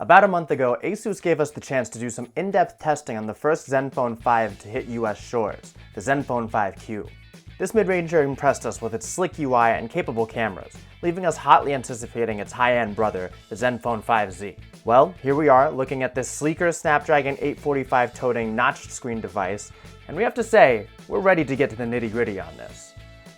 About a month ago, Asus gave us the chance to do some in-depth testing on the first ZenFone 5 to hit US shores, the ZenFone 5Q. This mid-ranger impressed us with its slick UI and capable cameras, leaving us hotly anticipating its high-end brother, the ZenFone 5Z. Well, here we are looking at this sleeker Snapdragon 845 toting notched screen device, and we have to say, we're ready to get to the nitty-gritty on this.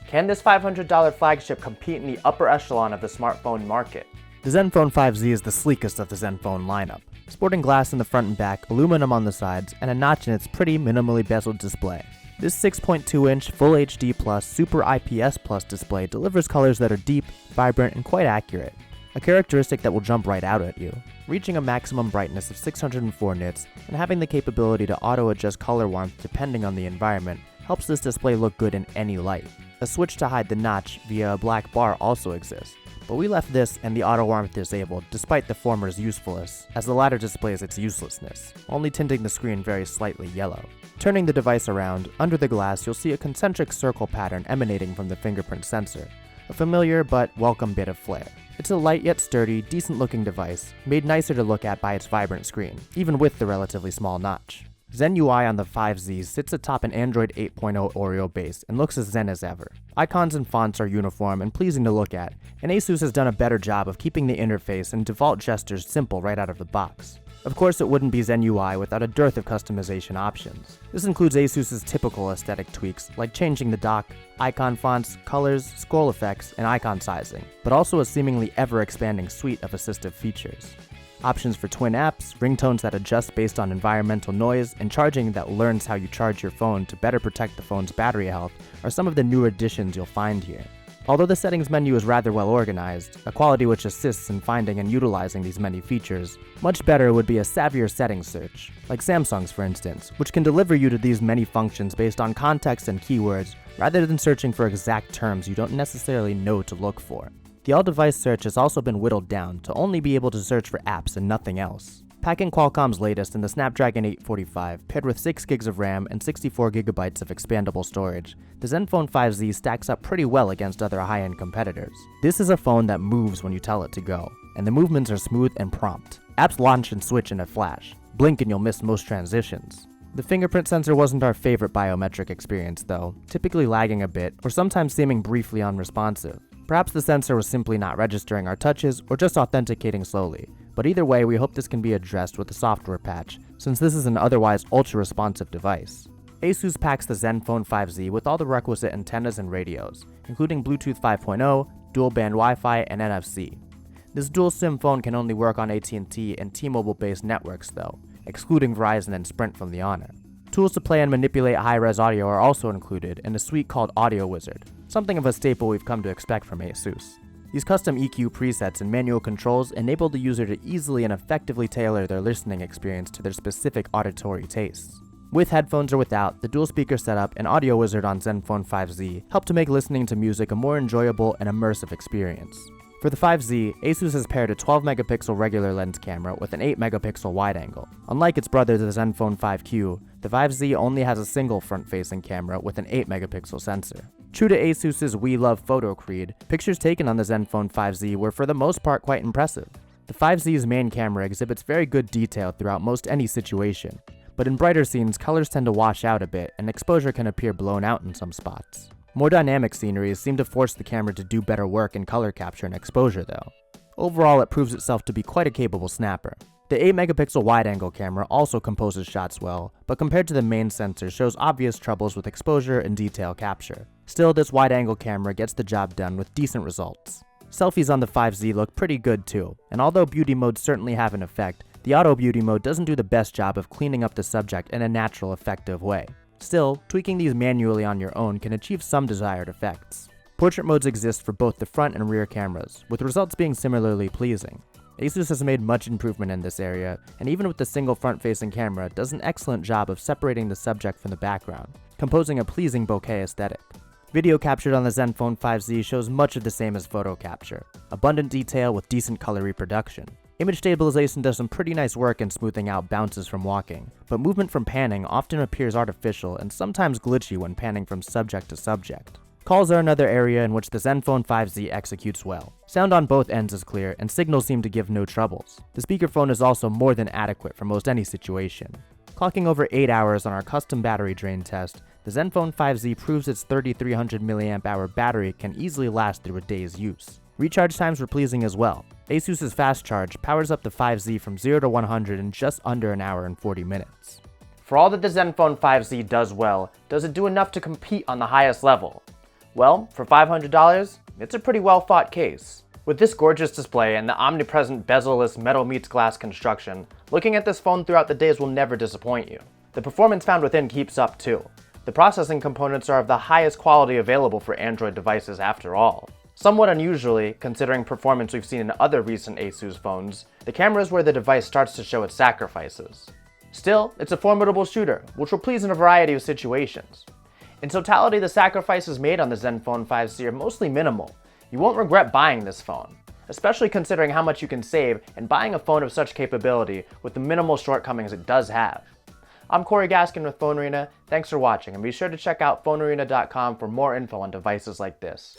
Can this $500 flagship compete in the upper echelon of the smartphone market? The ZenFone 5Z is the sleekest of the ZenFone lineup, sporting glass in the front and back, aluminum on the sides, and a notch in its pretty minimally bezeled display. This 6.2-inch Full HD Plus Super IPS Plus display delivers colors that are deep, vibrant, and quite accurate, a characteristic that will jump right out at you. Reaching a maximum brightness of 604 nits and having the capability to auto-adjust color warmth depending on the environment helps this display look good in any light. A switch to hide the notch via a black bar also exists, but we left this and the auto warmth disabled despite the former's usefulness, as the latter displays its uselessness, only tinting the screen very slightly yellow. Turning the device around, under the glass you'll see a concentric circle pattern emanating from the fingerprint sensor, a familiar but welcome bit of flair. It's a light yet sturdy, decent looking device, made nicer to look at by its vibrant screen, even with the relatively small notch. Zen UI on the 5Z sits atop an Android 8.0 Oreo base and looks as zen as ever. Icons and fonts are uniform and pleasing to look at, and Asus has done a better job of keeping the interface and default gestures simple right out of the box. Of course, it wouldn't be Zen UI without a dearth of customization options. This includes Asus's typical aesthetic tweaks, like changing the dock, icon fonts, colors, scroll effects, and icon sizing, but also a seemingly ever-expanding suite of assistive features. Options for twin apps, ringtones that adjust based on environmental noise, and charging that learns how you charge your phone to better protect the phone's battery health are some of the new additions you'll find here. Although the settings menu is rather well organized, a quality which assists in finding and utilizing these many features, much better would be a savvier settings search, like Samsung's for instance, which can deliver you to these many functions based on context and keywords, rather than searching for exact terms you don't necessarily know to look for. The all-device search has also been whittled down to only be able to search for apps and nothing else. Packing Qualcomm's latest in the Snapdragon 845, paired with 6GB of RAM and 64GB of expandable storage, the ZenFone 5Z stacks up pretty well against other high-end competitors. This is a phone that moves when you tell it to go, and the movements are smooth and prompt. Apps launch and switch in a flash. Blink and you'll miss most transitions. The fingerprint sensor wasn't our favorite biometric experience though, typically lagging a bit or sometimes seeming briefly unresponsive. Perhaps the sensor was simply not registering our touches or just authenticating slowly, but either way we hope this can be addressed with a software patch, since this is an otherwise ultra-responsive device. Asus packs the ZenFone 5Z with all the requisite antennas and radios, including Bluetooth 5.0, dual-band Wi-Fi, and NFC. This dual SIM phone can only work on AT&T and T-Mobile-based networks though, excluding Verizon and Sprint from the Honor. Tools to play and manipulate high-res audio are also included in a suite called Audio Wizard, something of a staple we've come to expect from Asus. These custom EQ presets and manual controls enable the user to easily and effectively tailor their listening experience to their specific auditory tastes. With headphones or without, the dual speaker setup and Audio Wizard on ZenFone 5Z help to make listening to music a more enjoyable and immersive experience. For the 5Z, Asus has paired a 12-megapixel regular lens camera with an 8-megapixel wide-angle. Unlike its brother, the ZenFone 5Q, the 5Z only has a single front-facing camera with an 8-megapixel sensor. True to Asus's We Love photo creed, pictures taken on the ZenFone 5Z were for the most part quite impressive. The 5Z's main camera exhibits very good detail throughout most any situation, but in brighter scenes colors tend to wash out a bit and exposure can appear blown out in some spots. More dynamic sceneries seem to force the camera to do better work in color capture and exposure though. Overall, it proves itself to be quite a capable snapper. The 8-megapixel wide-angle camera also composes shots well, but compared to the main sensor shows obvious troubles with exposure and detail capture. Still, this wide-angle camera gets the job done with decent results. Selfies on the 5Z look pretty good too, and although beauty modes certainly have an effect, the auto beauty mode doesn't do the best job of cleaning up the subject in a natural, effective way. Still, tweaking these manually on your own can achieve some desired effects. Portrait modes exist for both the front and rear cameras, with results being similarly pleasing. Asus has made much improvement in this area, and even with the single front-facing camera, does an excellent job of separating the subject from the background, composing a pleasing bokeh aesthetic. Video captured on the ZenFone 5Z shows much of the same as photo capture, abundant detail with decent color reproduction. Image stabilization does some pretty nice work in smoothing out bounces from walking, but movement from panning often appears artificial and sometimes glitchy when panning from subject to subject. Calls are another area in which the ZenFone 5Z executes well. Sound on both ends is clear, and signals seem to give no troubles. The speakerphone is also more than adequate for most any situation. Clocking over 8 hours on our custom battery drain test, the ZenFone 5Z proves its 3300 mAh battery can easily last through a day's use. Recharge times were pleasing as well. Asus's Fast Charge powers up the 5Z from 0 to 100 in just under an hour and 40 minutes. For all that the ZenFone 5Z does well, does it do enough to compete on the highest level? Well, for $500, it's a pretty well fought case. With this gorgeous display and the omnipresent bezel-less metal meets glass construction, looking at this phone throughout the days will never disappoint you. The performance found within keeps up too. The processing components are of the highest quality available for Android devices after all. Somewhat unusually, considering performance we've seen in other recent Asus phones, the camera is where the device starts to show its sacrifices. Still, it's a formidable shooter, which will please in a variety of situations. In totality, the sacrifices made on the ZenFone 5Z are mostly minimal. You won't regret buying this phone, especially considering how much you can save in buying a phone of such capability with the minimal shortcomings it does have. I'm Corey Gaskin with PhoneArena, thanks for watching, and be sure to check out PhoneArena.com for more info on devices like this.